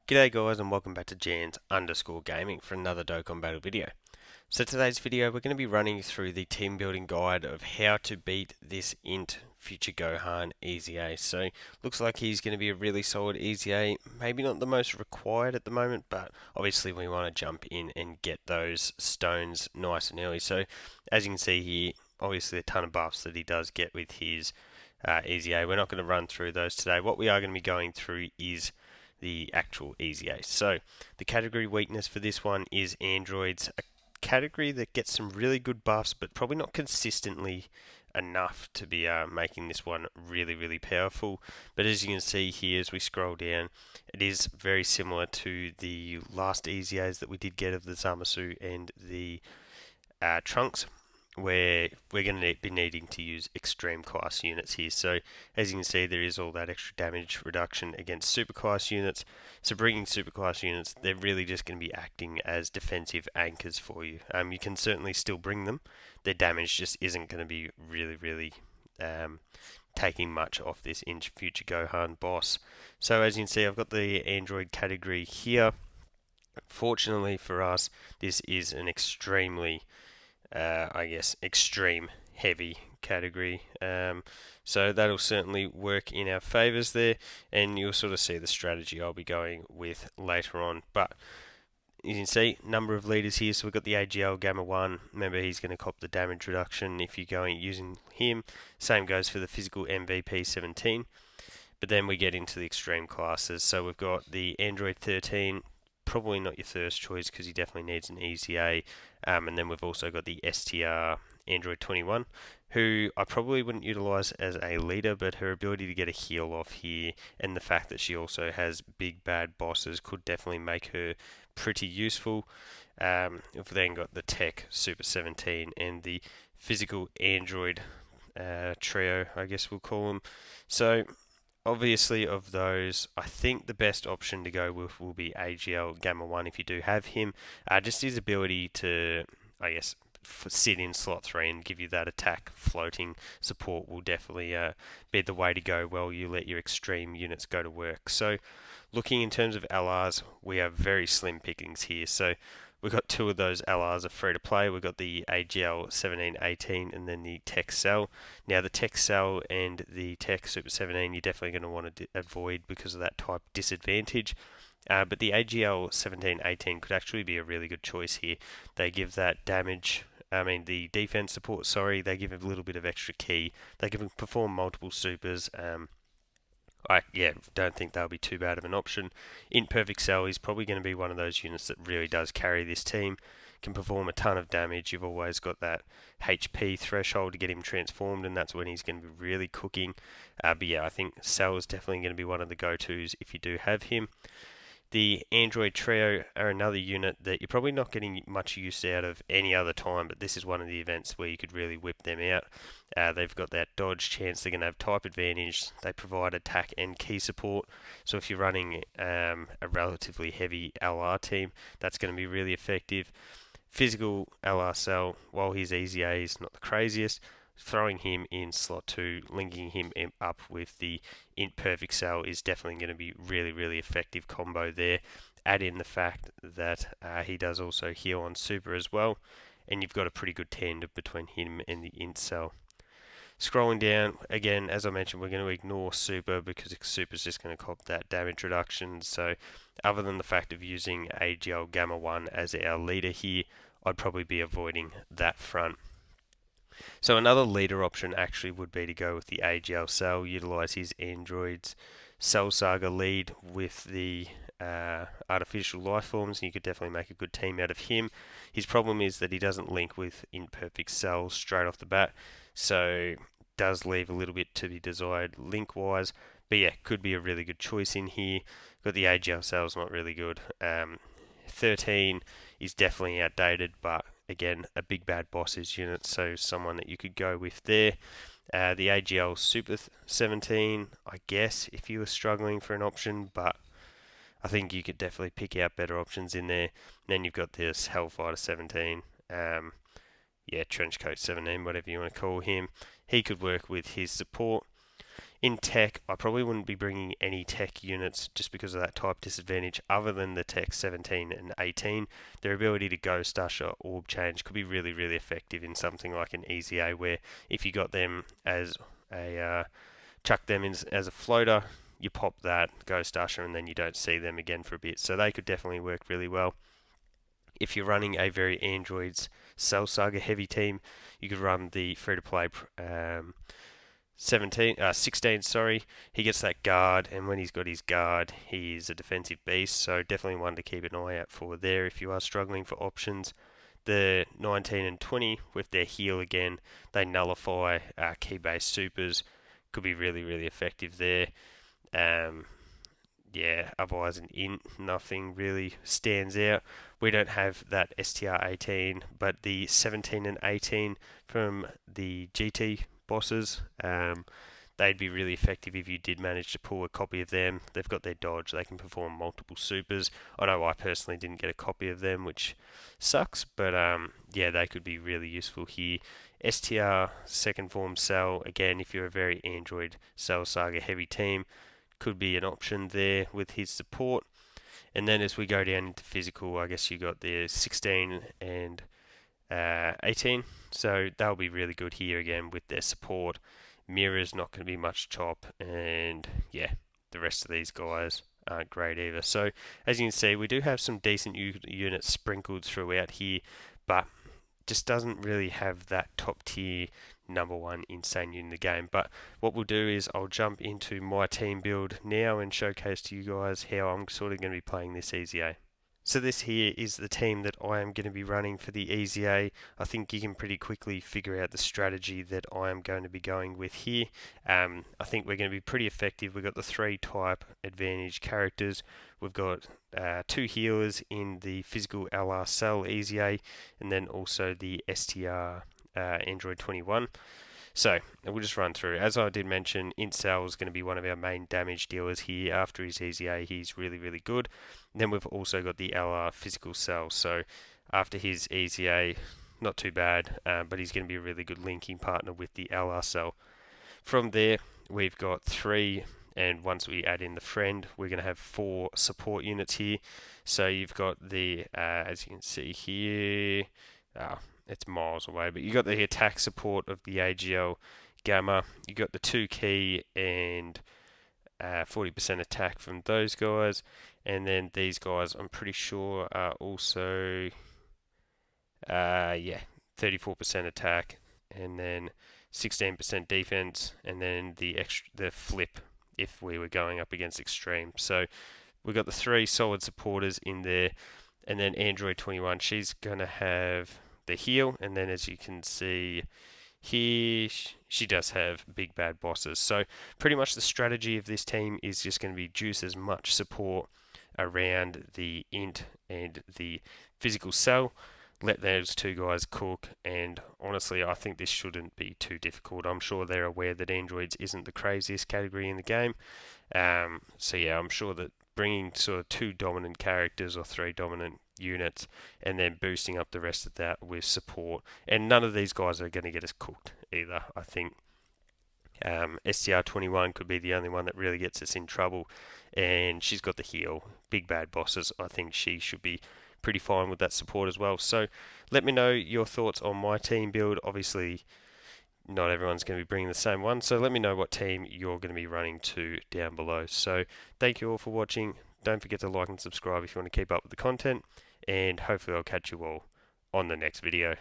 G'day guys and welcome back to Jans_Gaming for another Dokkan Battle video. So today's video we're going to be running through the team building guide of how to beat this INT Future Gohan EZA. So looks like he's going to be a really solid EZA, maybe not the most required at the moment, but obviously we want to jump in and get those stones nice and early. So as you can see here, obviously a ton of buffs that he does get with his EZA. We're not going to run through those today. What we are going to be going through is the actual EZA. So the category weakness for this one is androids, a category that gets some really good buffs, but probably not consistently enough to be making this one really powerful. But as you can see here, as we scroll down, it is very similar to the last EZAs that we did get of the Zamasu and the Trunks, where we're going to be needing to use extreme class units here. So as you can see, there is all that extra damage reduction against super class units. So bringing super class units, they're really just going to be acting as defensive anchors for you. You can certainly still bring them. Their damage just isn't going to be really taking much off this INT Future Gohan boss. So as you can see, I've got the Android category here. Fortunately for us, this is an extremely extreme heavy category. So that'll certainly work in our favours there, and you'll sort of see the strategy I'll be going with later on. But you can see number of leaders here. So we've got the AGL Gamma 1. Remember, he's going to cop the damage reduction if you're going using him. Same goes for the physical MVP 17. But then we get into the extreme classes. So we've got the Android 13. Probably not your first choice because he definitely needs an EZA. And then we've also got the STR Android 21, who I probably wouldn't utilize as a leader, but her ability to get a heal off here and the fact that she also has big bad bosses could definitely make her pretty useful. We've then got the Tech Super 17 and the physical Android trio, I guess we'll call them. So obviously, of those, I think the best option to go with will be AGL Gamma 1 if you do have him. Just his ability to, sit in slot 3 and give you that attack floating support will definitely be the way to go while you let your extreme units go to work. So, looking in terms of LRs, we have very slim pickings here. So, we've got two of those LRs are free to play. We've got the AGL 1718 and then the Tech Cell. Now the Tech Cell and the Tech Super 17 you're definitely going to want to avoid because of that type disadvantage. But the AGL 1718 could actually be a really good choice here. They give that damage, the defense support, they give a little bit of extra key. They can perform multiple supers. I don't think they'll be too bad of an option. INT Perfect Cell is probably going to be one of those units that really does carry this team. Can perform a ton of damage. You've always got that HP threshold to get him transformed, and that's when he's going to be really cooking. But yeah, I think Cell is definitely going to be one of the go-tos if you do have him. The Android Trio are another unit that you're probably not getting much use out of any other time, but this is one of the events where you could really whip them out. They've got that dodge chance, they're going to have type advantage, they provide attack and key support, so if you're running a relatively heavy LR team, that's going to be really effective. Physical LR Cell, while his EZA is not the craziest, throwing him in slot 2, linking him up with the INT Perfect Cell is definitely going to be really effective combo there. Add in the fact that he does also heal on super as well, and you've got a pretty good tandem between him and the INT Cell. Scrolling down, again, as I mentioned, we're going to ignore super because super is just going to cop that damage reduction. So other than the fact of using AGL Gamma 1 as our leader here, I'd probably be avoiding that front. So another leader option actually would be to go with the AGL Cell, utilize his androids Cell Saga lead with the artificial life forms, and you could definitely make a good team out of him. His problem is that he doesn't link with imperfect cells straight off the bat, so does leave a little bit to be desired link wise. But yeah, could be a really good choice in here. Got the AGL Cell's not really good. 13 is definitely outdated, but again, a big bad bosses unit, so someone that you could go with there. The AGL Super 17, I guess, if you were struggling for an option, but I think you could definitely pick out better options in there. And then you've got this Hellfighter 17, Trenchcoat 17, whatever you want to call him. He could work with his support. In tech, I probably wouldn't be bringing any tech units just because of that type disadvantage other than the tech 17 and 18. Their ability to Ghost Usher, Orb Change could be really, really effective in something like an EZA where if you got them as chuck them in as a floater, you pop that Ghost Usher and then you don't see them again for a bit. So they could definitely work really well. If you're running a very Androids Cell Saga heavy team, you could run the free-to-play 16, sorry. He gets that guard, and when he's got his guard, he's a defensive beast, so definitely one to keep an eye out for there if you are struggling for options. The 19 and 20 with their heal again, they nullify key-based supers, could be really, really effective there. Yeah, otherwise an int, nothing really stands out. We don't have that STR 18, but the 17 and 18 from the GT bosses, they'd be really effective if you did manage to pull a copy of them. They've got their dodge, they can perform multiple supers. I know I personally didn't get a copy of them, which sucks, but yeah, they could be really useful here. STR second form Cell, again, if you're a very Android Cell Saga heavy team, could be an option there with his support. And then as we go down into physical, I guess you got the 16 and 18. So they'll be really good here again with their support. Mirror's not going to be much chop, and yeah, the rest of these guys aren't great either. So as you can see, we do have some decent units sprinkled throughout here, but just doesn't really have that top tier number one insane unit in the game. But what we'll do is I'll jump into my team build now and showcase to you guys how I'm sort of going to be playing this EZA. So this here is the team that I am going to be running for the EZA. I think you can pretty quickly figure out the strategy that I am going to be going with here. I think we're going to be pretty effective. We've got the 3 type advantage characters. We've got 2 healers in the physical LR Cell EZA, and then also the STR Android 21. So we'll just run through. As I did mention, INT Cell is going to be one of our main damage dealers here. After his EZA, he's really, really good. And then we've also got the LR Physical Cell. So after his EZA, not too bad, but he's going to be a really good linking partner with the LR Cell. From there, we've got 3, and once we add in the friend, we're going to have 4 support units here. So you've got the, as you can see here, it's miles away, but you got the attack support of the AGL Gamma. You got the 2 key and 40% attack from those guys, and then these guys I'm pretty sure are also 34% attack, and then 16% defense, and then the flip if we were going up against extreme. So we've got the 3 solid supporters in there, and then Android 21, she's going to have the heal, and then as you can see here, she does have big bad bosses. So pretty much the strategy of this team is just going to be juice as much support around the int and the physical cell, let those 2 guys cook, and honestly I think this shouldn't be too difficult. I'm sure they're aware that androids isn't the craziest category in the game, so yeah, I'm sure that bringing sort of 2 dominant characters or 3 dominant units and then boosting up the rest of that with support, and none of these guys are going to get us cooked either. I think STR21 could be the only one that really gets us in trouble, and she's got the heal, big bad bosses. I think she should be pretty fine with that support as well. So let me know your thoughts on my team build. Obviously not everyone's going to be bringing the same one, so let me know what team you're going to be running to down below. So thank you all for watching. Don't forget to like and subscribe if you want to keep up with the content, and hopefully I'll catch you all on the next video.